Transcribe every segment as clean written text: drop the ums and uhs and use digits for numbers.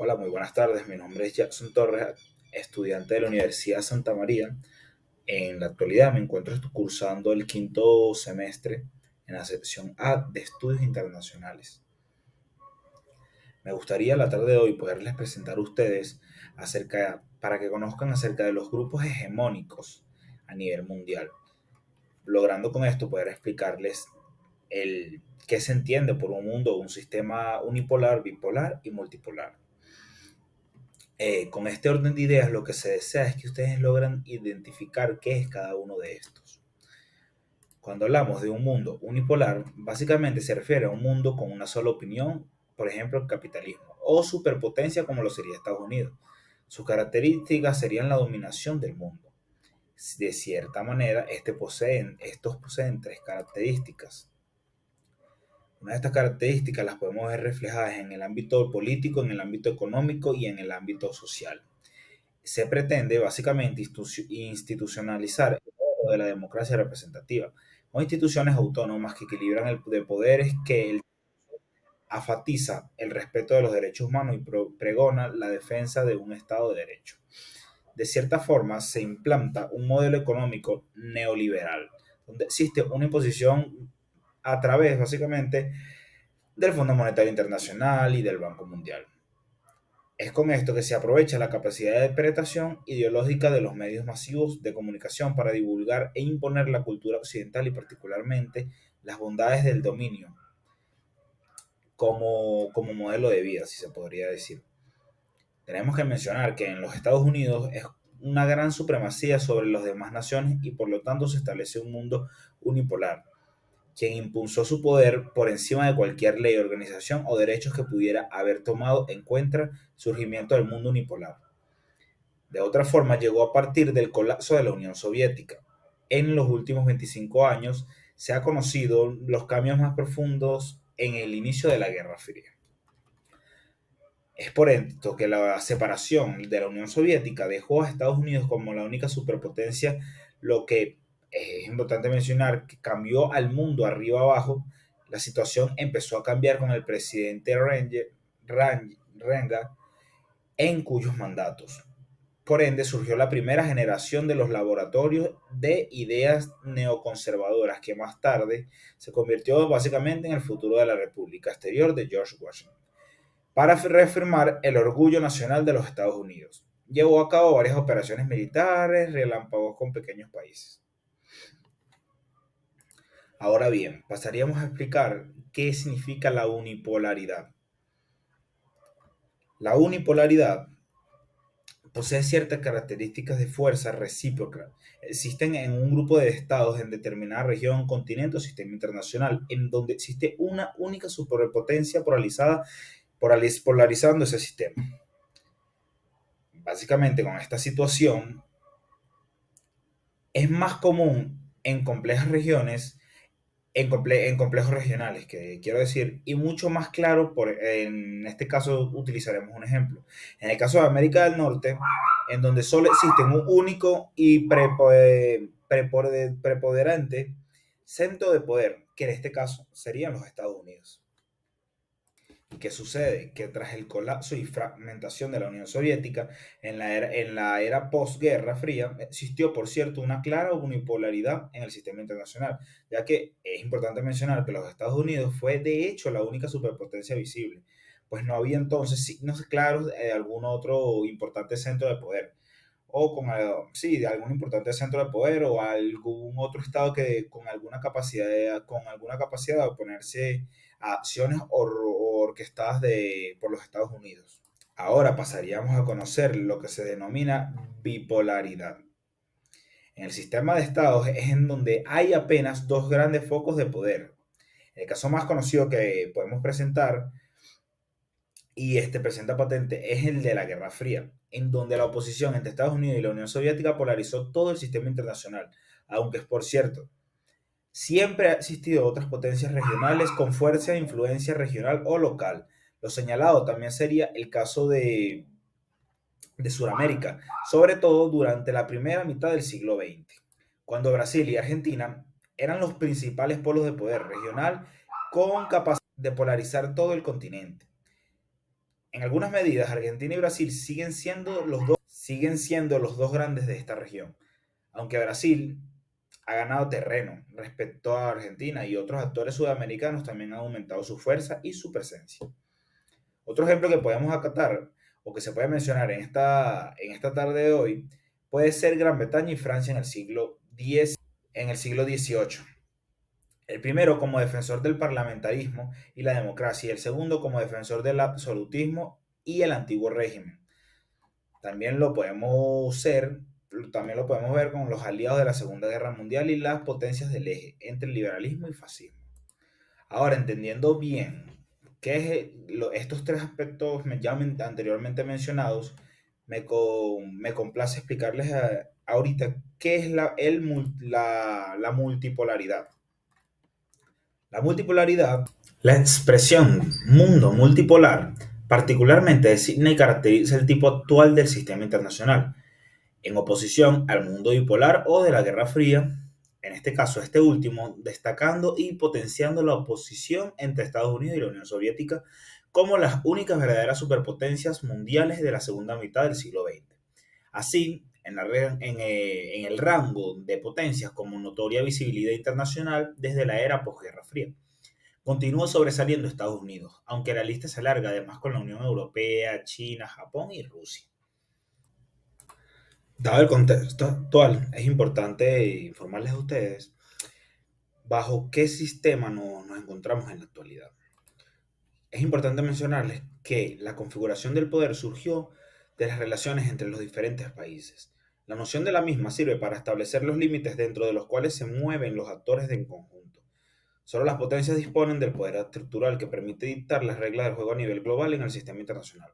Hola, muy buenas tardes. Mi nombre es Jackson Torres, estudiante de la Universidad Santa María. En la actualidad me encuentro cursando el quinto semestre en la sección A de Estudios Internacionales. Me gustaría la tarde de hoy poderles presentar a ustedes para que conozcan acerca de los grupos hegemónicos a nivel mundial, logrando con esto poder explicarles qué se entiende por un mundo o un sistema unipolar, bipolar y multipolar. Con este orden de ideas, lo que se desea es que ustedes logran identificar qué es cada uno de estos. Cuando hablamos de un mundo unipolar, básicamente se refiere a un mundo con una sola opinión, por ejemplo, el capitalismo, o superpotencia como lo sería Estados Unidos. Sus características serían la dominación del mundo. De cierta manera, estos poseen tres características. Una de estas características las podemos ver reflejadas en el ámbito político, en el ámbito económico y en el ámbito social. Se pretende básicamente institucionalizar el modelo de la democracia representativa, o instituciones autónomas que equilibran el de poderes, que afatiza el respeto de los derechos humanos y pregona la defensa de un Estado de Derecho. De cierta forma, se implanta un modelo económico neoliberal, donde existe una imposición a través, básicamente, del Fondo Monetario Internacional y del Banco Mundial. Es con esto que se aprovecha la capacidad de penetración ideológica de los medios masivos de comunicación para divulgar e imponer la cultura occidental y particularmente las bondades del dominio como modelo de vida, si se podría decir. Tenemos que mencionar que en los Estados Unidos es una gran supremacía sobre las demás naciones y por lo tanto se establece un mundo unipolar, quien impulsó su poder por encima de cualquier ley, organización o derechos que pudiera haber tomado en cuenta el surgimiento del mundo unipolar. De otra forma, llegó a partir del colapso de la Unión Soviética. En los últimos 25 años se han conocido los cambios más profundos en el inicio de la Guerra Fría. Es por esto que la separación de la Unión Soviética dejó a Estados Unidos como la única superpotencia, lo que es importante mencionar que cambió al mundo arriba abajo. La situación empezó a cambiar con el presidente Renga en cuyos mandatos. Por ende, surgió la primera generación de los laboratorios de ideas neoconservadoras, que más tarde se convirtió básicamente en el futuro de la República Exterior de George Washington, para reafirmar el orgullo nacional de los Estados Unidos. Llevó a cabo varias operaciones militares, relámpagos con pequeños países. Ahora bien, pasaríamos a explicar qué significa la unipolaridad. La unipolaridad posee ciertas características de fuerza recíproca. Existen en un grupo de estados en determinada región, continente o sistema internacional, en donde existe una única superpotencia polarizando ese sistema. Básicamente, con esta situación, es más común en complejas regiones, en complejos regionales, que quiero decir, y mucho más claro, en este caso utilizaremos un ejemplo. En el caso de América del Norte, en donde solo existe un único y preponderante centro de poder, que en este caso serían los Estados Unidos. ¿Y qué sucede? Que tras el colapso y fragmentación de la Unión Soviética, en la era posguerra fría, existió, por cierto, una clara unipolaridad en el sistema internacional, ya que es importante mencionar que los Estados Unidos fue de hecho la única superpotencia visible, pues no había entonces signos claros de algún otro importante centro de poder, o sí, de algún importante centro de poder o algún otro estado que con alguna capacidad de oponerse a acciones orquestadas por los Estados Unidos. Ahora pasaríamos a conocer lo que se denomina bipolaridad. En el sistema de estados es en donde hay apenas dos grandes focos de poder. El caso más conocido que podemos presentar y este presenta patente es el de la Guerra Fría, en donde la oposición entre Estados Unidos y la Unión Soviética polarizó todo el sistema internacional, aunque es por cierto, siempre ha existido otras potencias regionales con fuerza e influencia regional o local. Lo señalado también sería el caso de Sudamérica, sobre todo durante la primera mitad del siglo XX, cuando Brasil y Argentina eran los principales polos de poder regional con capacidad de polarizar todo el continente. En algunas medidas, Argentina y Brasil siguen siendo los dos grandes de esta región, aunque Brasil ha ganado terreno respecto a Argentina y otros actores sudamericanos también han aumentado su fuerza y su presencia. Otro ejemplo que podemos acatar o que se puede mencionar en esta tarde de hoy puede ser Gran Bretaña y Francia en el siglo XVIII. El primero como defensor del parlamentarismo y la democracia y el segundo como defensor del absolutismo y el antiguo régimen. También lo podemos ser, también lo podemos ver con los aliados de la Segunda Guerra Mundial y las potencias del eje entre liberalismo y fascismo. Ahora, entendiendo bien estos tres aspectos ya anteriormente mencionados, me complace explicarles ahorita qué es la multipolaridad. La multipolaridad, la expresión mundo multipolar, particularmente designa y caracteriza el tipo actual del sistema internacional, en oposición al mundo bipolar o de la Guerra Fría, en este caso este último, destacando y potenciando la oposición entre Estados Unidos y la Unión Soviética como las únicas verdaderas superpotencias mundiales de la segunda mitad del siglo XX. Así, en el rango de potencias como notoria visibilidad internacional desde la era posguerra fría. Continúa sobresaliendo Estados Unidos, aunque la lista se alarga además con la Unión Europea, China, Japón y Rusia. Dado el contexto actual, es importante informarles a ustedes bajo qué sistema nos encontramos en la actualidad. Es importante mencionarles que la configuración del poder surgió de las relaciones entre los diferentes países. La noción de la misma sirve para establecer los límites dentro de los cuales se mueven los actores en conjunto. Solo las potencias disponen del poder estructural que permite dictar las reglas del juego a nivel global en el sistema internacional.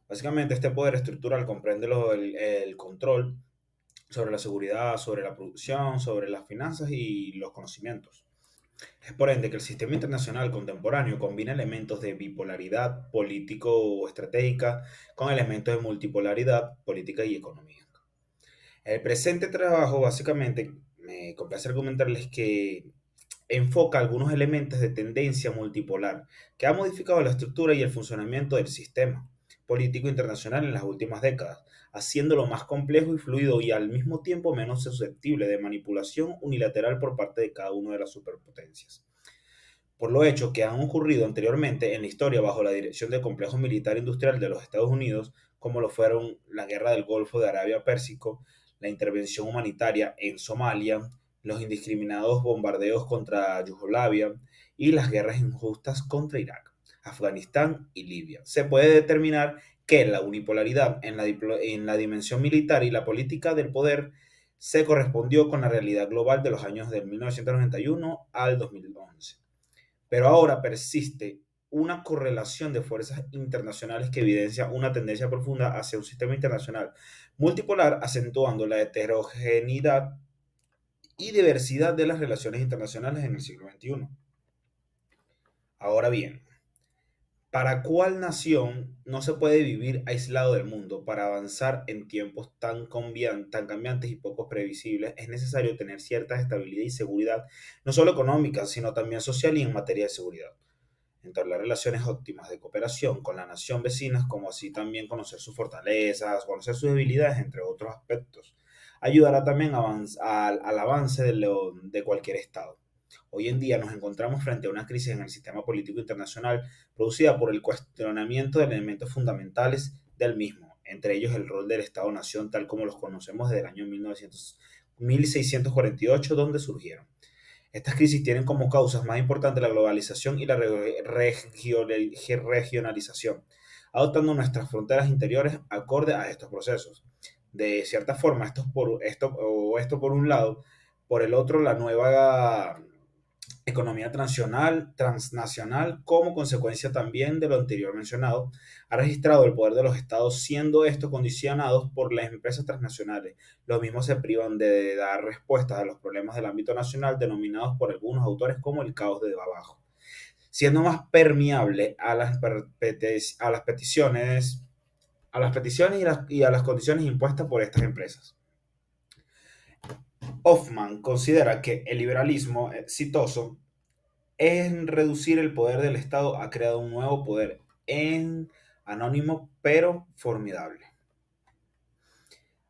Básicamente, este poder estructural comprende el control sobre la seguridad, sobre la producción, sobre las finanzas y los conocimientos. Es por ende que el sistema internacional contemporáneo combina elementos de bipolaridad político-estratégica con elementos de multipolaridad política y económica. El presente trabajo básicamente me complace argumentarles que enfoca algunos elementos de tendencia multipolar que ha modificado la estructura y el funcionamiento del sistema político internacional en las últimas décadas, haciéndolo más complejo y fluido y al mismo tiempo menos susceptible de manipulación unilateral por parte de cada una de las superpotencias. Por lo hecho que han ocurrido anteriormente en la historia bajo la dirección del complejo militar industrial de los Estados Unidos, como lo fueron la guerra del Golfo de Arabia Pérsico, la intervención humanitaria en Somalia, los indiscriminados bombardeos contra Yugoslavia y las guerras injustas contra Irak, Afganistán y Libia. Se puede determinar que la unipolaridad en la dimensión militar y la política del poder se correspondió con la realidad global de los años del 1991 al 2011. Pero ahora persiste una correlación de fuerzas internacionales que evidencia una tendencia profunda hacia un sistema internacional multipolar, acentuando la heterogeneidad y diversidad de las relaciones internacionales en el siglo XXI. Ahora bien, ¿para cuál nación no se puede vivir aislado del mundo? Para avanzar en tiempos tan cambiantes y poco previsibles, es necesario tener cierta estabilidad y seguridad, no solo económica, sino también social y en materia de seguridad. Entablar relaciones óptimas de cooperación con la nación vecinas, como así también conocer sus fortalezas, conocer sus debilidades, entre otros aspectos. Ayudará también al avance de cualquier Estado. Hoy en día nos encontramos frente a una crisis en el sistema político internacional producida por el cuestionamiento de elementos fundamentales del mismo, entre ellos el rol del Estado-Nación tal como los conocemos desde el año 1648, donde surgieron. Estas crisis tienen como causas más importantes la globalización y la regionalización, adoptando nuestras fronteras interiores acorde a estos procesos. De cierta forma, esto por un lado, por el otro, la nueva economía transnacional, como consecuencia también de lo anterior mencionado, ha registrado el poder de los estados, siendo estos condicionados por las empresas transnacionales. Los mismos se privan de dar respuestas a los problemas del ámbito nacional, denominados por algunos autores como el caos de abajo, siendo más permeable a las peticiones, y a las condiciones impuestas por estas empresas. Hoffman considera que el liberalismo exitoso en reducir el poder del Estado ha creado un nuevo poder en anónimo pero formidable.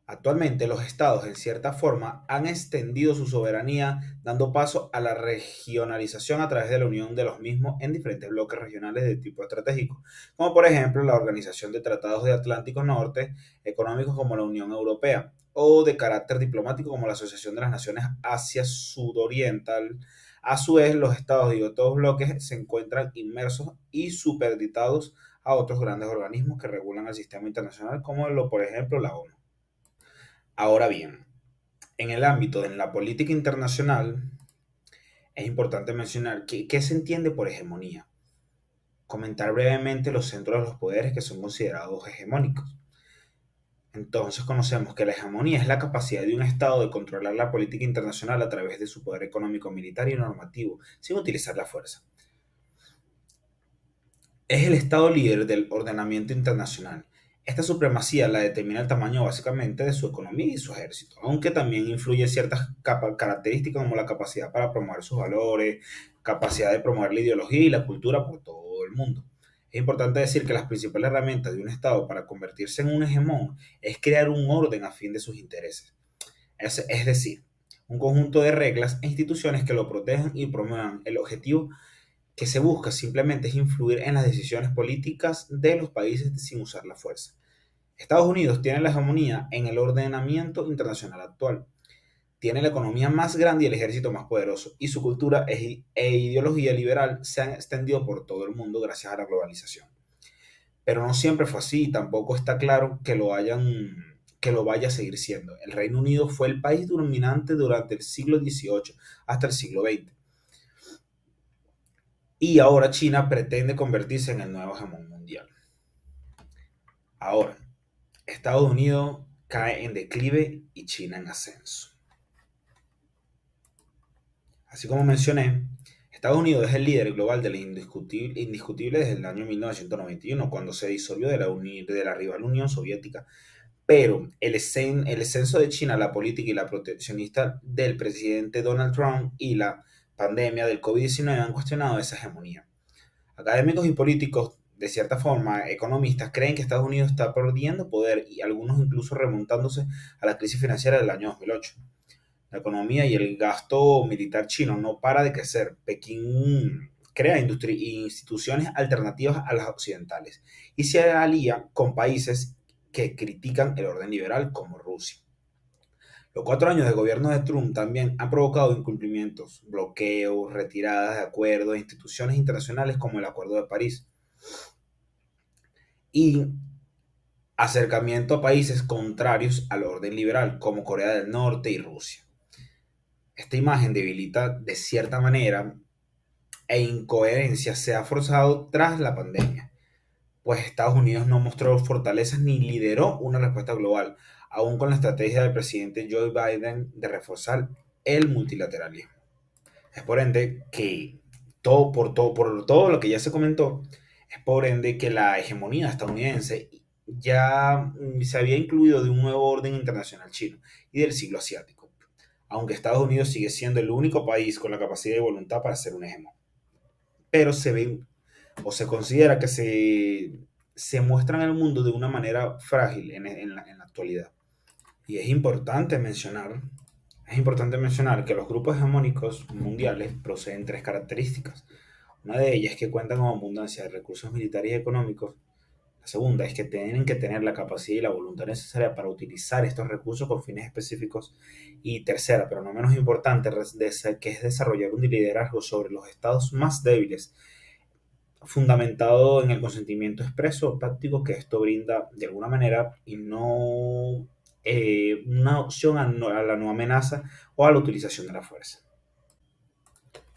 Actualmente los estados, en cierta forma, han extendido su soberanía, dando paso a la regionalización a través de la unión de los mismos en diferentes bloques regionales de tipo estratégico, como por ejemplo la Organización de Tratados de Atlántico Norte, económicos como la Unión Europea, o de carácter diplomático como la Asociación de las Naciones Asia Sudoriental. A su vez, los estados de estos bloques se encuentran inmersos y supeditados a otros grandes organismos que regulan el sistema internacional, como por ejemplo la ONU. Ahora bien, en el ámbito de la política internacional, es importante mencionar qué se entiende por hegemonía. Comentar brevemente los centros de los poderes que son considerados hegemónicos. Entonces conocemos que la hegemonía es la capacidad de un Estado de controlar la política internacional a través de su poder económico, militar y normativo, sin utilizar la fuerza. Es el Estado líder del ordenamiento internacional. Esta supremacía la determina el tamaño básicamente de su economía y su ejército, aunque también influye ciertas características como la capacidad para promover sus valores, capacidad de promover la ideología y la cultura por todo el mundo. Es importante decir que las principales herramientas de un Estado para convertirse en un hegemón es crear un orden a fin de sus intereses. Es decir, un conjunto de reglas e instituciones que lo protejan y promuevan el objetivo que se busca simplemente es influir en las decisiones políticas de los países sin usar la fuerza. Estados Unidos tiene la hegemonía en el ordenamiento internacional actual, tiene la economía más grande y el ejército más poderoso, y su cultura e ideología liberal se han extendido por todo el mundo gracias a la globalización. Pero no siempre fue así, y tampoco está claro que lo vaya a seguir siendo. El Reino Unido fue el país dominante durante el siglo XVIII hasta el siglo XX. Y ahora China pretende convertirse en el nuevo hegemón mundial. Ahora, Estados Unidos cae en declive y China en ascenso. Así como mencioné, Estados Unidos es el líder global de la indiscutible desde el año 1991, cuando se disolvió de la rival Unión Soviética. Pero el ascenso de China a la política y la proteccionista del presidente Donald Trump y la pandemia del COVID-19 han cuestionado esa hegemonía. Académicos y políticos, de cierta forma, economistas, creen que Estados Unidos está perdiendo poder y algunos incluso remontándose a la crisis financiera del año 2008. La economía y el gasto militar chino no para de crecer. Pekín crea instituciones alternativas a las occidentales y se alía con países que critican el orden liberal como Rusia. Los 4 años de gobierno de Trump también han provocado incumplimientos, bloqueos, retiradas de acuerdos de instituciones internacionales como el Acuerdo de París y acercamiento a países contrarios al orden liberal como Corea del Norte y Rusia. Esta imagen debilita de cierta manera e incoherencia se ha forzado tras la pandemia, pues Estados Unidos no mostró fortalezas ni lideró una respuesta global, aún con la estrategia del presidente Joe Biden de reforzar el multilateralismo. Es por ende que por todo lo que ya se comentó, es por ende que la hegemonía estadounidense ya se había incluido de un nuevo orden internacional chino y del siglo asiático, aunque Estados Unidos sigue siendo el único país con la capacidad y voluntad para ser un hegemón. Pero se ve o se considera que se muestra en el mundo de una manera frágil en la actualidad. Y es importante mencionar que los grupos hegemónicos mundiales poseen tres características. Una de ellas es que cuentan con abundancia de recursos militares y económicos. La segunda es que tienen que tener la capacidad y la voluntad necesaria para utilizar estos recursos con fines específicos. Y tercera, pero no menos importante, que es desarrollar un liderazgo sobre los estados más débiles, fundamentado en el consentimiento expreso o táctico, que esto brinda de alguna manera y no una opción a la no amenaza o a la utilización de la fuerza.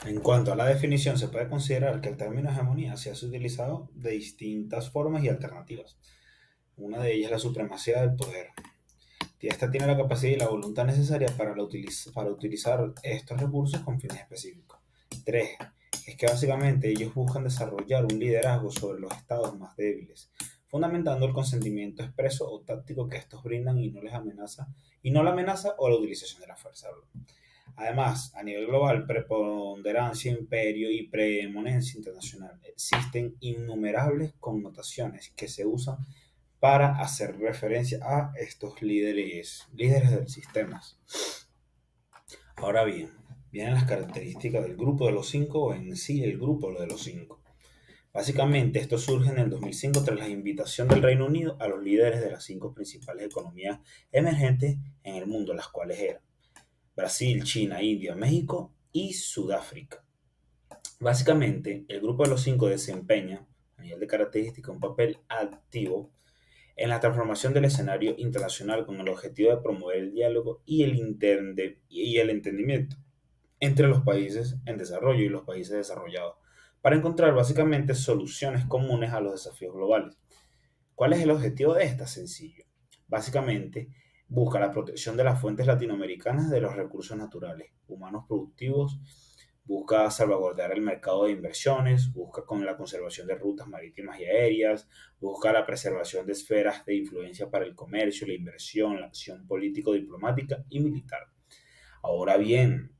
En cuanto a la definición, se puede considerar que el término hegemonía se ha utilizado de distintas formas y alternativas. Una de ellas es la supremacía del poder. Esta tiene la capacidad y la voluntad necesaria para utilizar estos recursos con fines específicos. 3. Es que básicamente ellos buscan desarrollar un liderazgo sobre los estados más débiles, fundamentando el consentimiento expreso o táctico que estos brindan y no la amenaza o la utilización de la fuerza. Además, a nivel global, preponderancia, imperio y preeminencia internacional. Existen innumerables connotaciones que se usan para hacer referencia a estos líderes del sistema. Ahora bien, vienen las características del grupo de los cinco o en sí el grupo de los cinco. Básicamente, esto surge en el 2005 tras la invitación del Reino Unido a los líderes de las cinco principales economías emergentes en el mundo, las cuales eran Brasil, China, India, México y Sudáfrica. Básicamente, el grupo de los cinco desempeña, a nivel de característica, un papel activo en la transformación del escenario internacional con el objetivo de promover el diálogo y el entendimiento entre los países en desarrollo y los países desarrollados, para encontrar básicamente soluciones comunes a los desafíos globales. ¿Cuál es el objetivo de esta? Sencillo. Básicamente, busca la protección de las fuentes latinoamericanas de los recursos naturales, humanos productivos, busca salvaguardar el mercado de inversiones, busca con la conservación de rutas marítimas y aéreas, busca la preservación de esferas de influencia para el comercio, la inversión, la acción político-diplomática y militar. Ahora bien,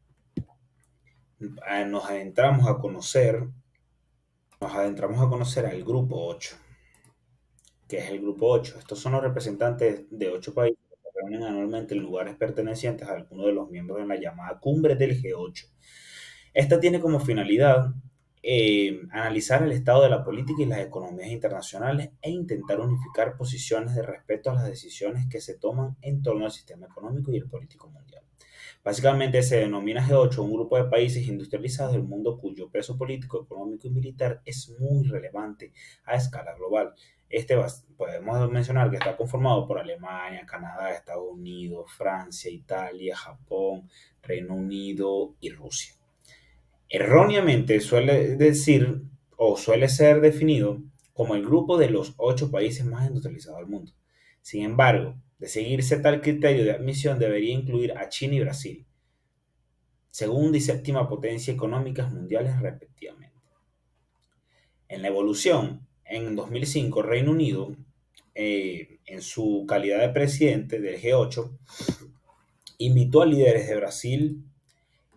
nos adentramos a conocer, al grupo 8, que es el grupo 8. Estos son los representantes de 8 países que se reúnen anualmente en lugares pertenecientes a alguno de los miembros de la llamada cumbre del G8. Esta tiene como finalidad analizar el estado de la política y las economías internacionales e intentar unificar posiciones de respeto a las decisiones que se toman en torno al sistema económico y el político mundial. Básicamente se denomina G8 un grupo de países industrializados del mundo cuyo peso político, económico y militar es muy relevante a escala global. Podemos mencionar que está conformado por Alemania, Canadá, Estados Unidos, Francia, Italia, Japón, Reino Unido y Rusia. Erróneamente suele ser definido como el grupo de los 8 países más industrializados del mundo. Sin embargo, de seguirse tal criterio de admisión debería incluir a China y Brasil, segunda y séptima potencia económicas mundiales respectivamente. En la evolución, en 2005, Reino Unido, en su calidad de presidente del G8, invitó a líderes de Brasil,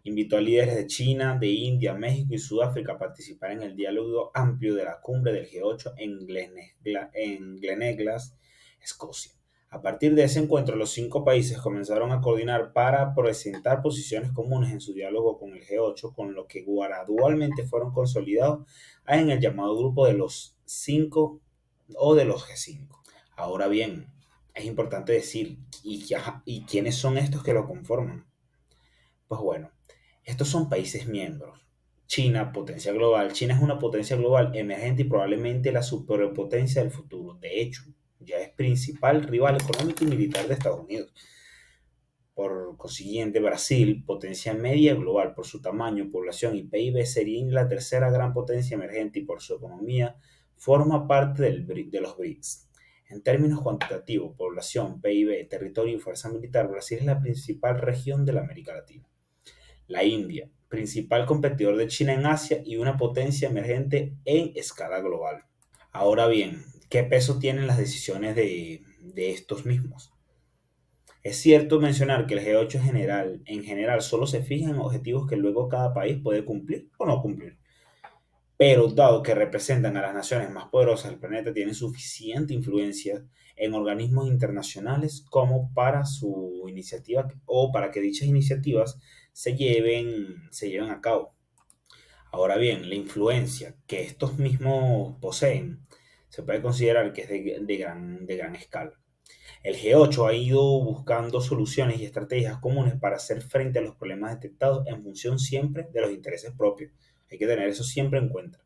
invitó a líderes de China, de India, México y Sudáfrica a participar en el diálogo amplio de la cumbre del G8 en Gleneagles, Escocia. A partir de ese encuentro, los 5 países comenzaron a coordinar para presentar posiciones comunes en su diálogo con el G8, con lo que gradualmente fueron consolidados en el llamado grupo de los 5 o de los G5. Ahora bien, es importante decir, ¿y quiénes son estos que lo conforman? Pues bueno, estos son países miembros. China, potencia global. China es una potencia global emergente y probablemente la superpotencia del futuro. De hecho, ya es principal rival económico y militar de Estados Unidos. Por consiguiente, Brasil, potencia media global por su tamaño, población y PIB, sería la tercera gran potencia emergente y por su economía forma parte de los BRICS. En términos cuantitativos, población, PIB, territorio y fuerza militar, Brasil es la principal región de la América Latina. La India, principal competidor de China en Asia y una potencia emergente en escala global. Ahora bien, ¿qué peso tienen las decisiones de estos mismos? Es cierto mencionar que el G8 en general solo se fija en objetivos que luego cada país puede cumplir o no cumplir. Pero dado que representan a las naciones más poderosas del planeta, tienen suficiente influencia en organismos internacionales como para su iniciativa o para que dichas iniciativas se lleven a cabo. Ahora bien, la influencia que estos mismos poseen se puede considerar que es de gran escala. El G8 ha ido buscando soluciones y estrategias comunes para hacer frente a los problemas detectados en función siempre de los intereses propios. Hay que tener eso siempre en cuenta.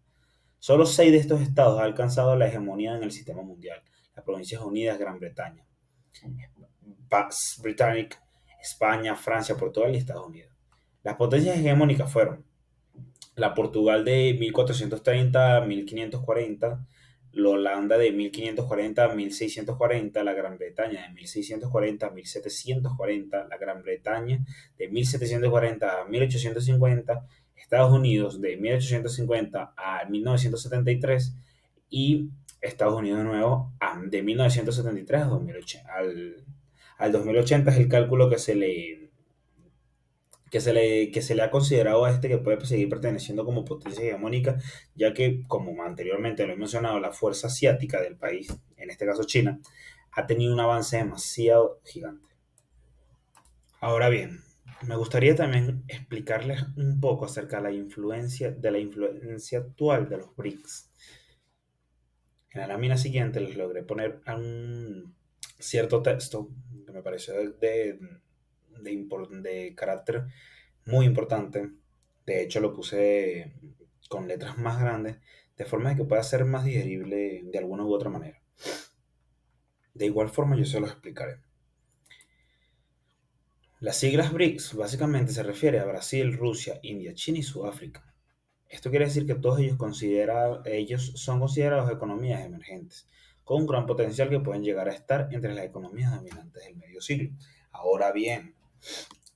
Solo 6 de estos estados han alcanzado la hegemonía en el sistema mundial. Las Provincias Unidas, Gran Bretaña, Pax Britannic, España, Francia, Portugal y Estados Unidos. Las potencias hegemónicas fueron la Portugal de 1430 a 1540, la Holanda de 1540 a 1640, la Gran Bretaña de 1640 a 1740, la Gran Bretaña de 1740 a 1850, Estados Unidos de 1850 a 1973 y Estados Unidos de nuevo de 1973 al 2080 es el cálculo que se le ha considerado a este que puede seguir perteneciendo como potencia hegemónica, ya que, como anteriormente lo he mencionado, la fuerza asiática del país, en este caso China, ha tenido un avance demasiado gigante. Ahora bien, me gustaría también explicarles un poco acerca de la influencia actual de los BRICS. En la lámina siguiente les logré poner un cierto texto que me pareció de carácter muy importante. De hecho, lo puse con letras más grandes, de forma de que pueda ser más digerible de alguna u otra manera. De igual forma, yo se los explicaré. Las siglas BRICS básicamente se refiere a Brasil, Rusia, India, China y Sudáfrica. Esto quiere decir que todos ellos son considerados economías emergentes, con un gran potencial que pueden llegar a estar entre las economías dominantes del medio siglo. Ahora bien,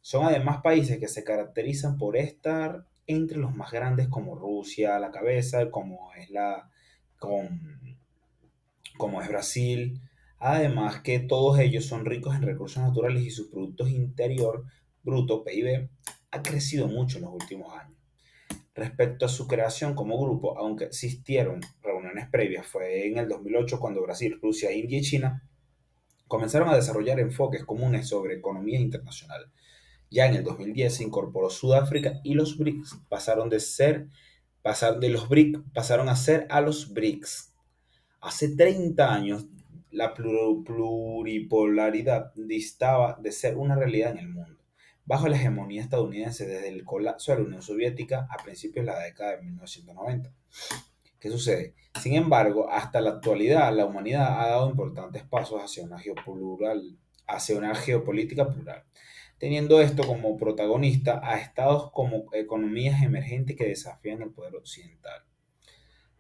son además países que se caracterizan por estar entre los más grandes como Rusia a la cabeza, con- como es Brasil. Además que todos ellos son ricos en recursos naturales y su Producto Interior Bruto, PIB, ha crecido mucho en los últimos años. Respecto a su creación como grupo, aunque existieron reuniones previas, fue en el 2008 cuando Brasil, Rusia, India y China comenzaron a desarrollar enfoques comunes sobre economía internacional. Ya en el 2010 se incorporó Sudáfrica y los BRICS pasaron a ser a los BRICS. Hace 30 años, la pluripolaridad distaba de ser una realidad en el mundo, bajo la hegemonía estadounidense desde el colapso de la Unión Soviética a principios de la década de 1990. ¿Qué sucede? Sin embargo, hasta la actualidad, la humanidad ha dado importantes pasos hacia una geopolítica plural, teniendo esto como protagonista a estados como economías emergentes que desafían el poder occidental.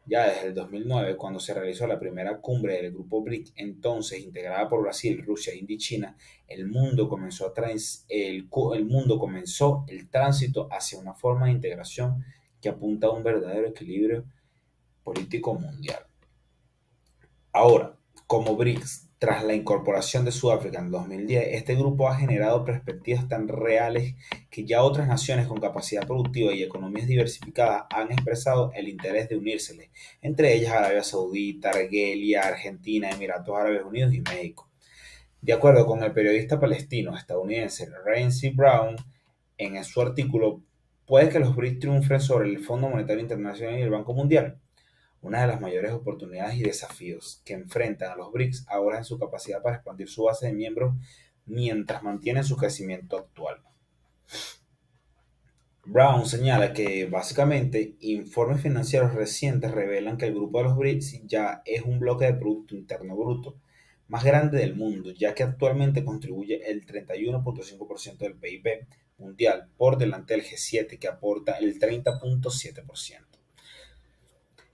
Ya desde el 2009, cuando se realizó la primera cumbre del grupo BRIC, entonces integrada por Brasil, Rusia, India y China, el mundo comenzó el tránsito hacia una forma de integración que apunta a un verdadero equilibrio político mundial. Ahora, como BRICS, tras la incorporación de Sudáfrica en 2010, este grupo ha generado perspectivas tan reales que ya otras naciones con capacidad productiva y economías diversificadas han expresado el interés de unírseles, entre ellas Arabia Saudita, Argelia, Argentina, Emiratos Árabes Unidos y México. De acuerdo con el periodista palestino estadounidense Ramsey Brown, en su artículo, ¿puede que los BRICS triunfen sobre el Fondo Monetario Internacional y el Banco Mundial? Una de las mayores oportunidades y desafíos que enfrentan a los BRICS ahora es su capacidad para expandir su base de miembros mientras mantienen su crecimiento actual. Brown señala que básicamente informes financieros recientes revelan que el grupo de los BRICS ya es un bloque de Producto Interno Bruto más grande del mundo, ya que actualmente contribuye el 31.5% del PIB mundial por delante del G7 que aporta el 30.7%.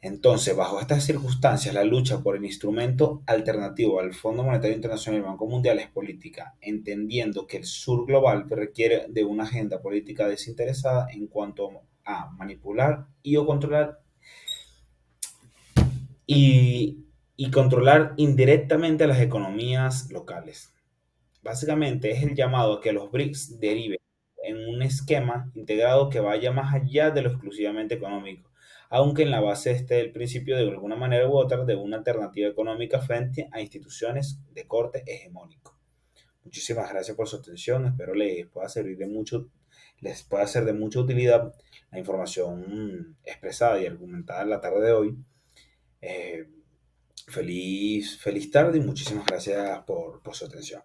Entonces, bajo estas circunstancias, la lucha por el instrumento alternativo al Fondo Monetario Internacional y el Banco Mundial es política, entendiendo que el sur global requiere de una agenda política desinteresada en cuanto a manipular y, y controlar indirectamente las economías locales. Básicamente es el llamado a que los BRICS deriven en un esquema integrado que vaya más allá de lo exclusivamente económico, aunque en la base esté el principio de alguna manera u otra de una alternativa económica frente a instituciones de corte hegemónico. Muchísimas gracias por su atención, espero les pueda ser de mucha utilidad la información expresada y argumentada en la tarde de hoy. Eh, feliz tarde y muchísimas gracias por su atención.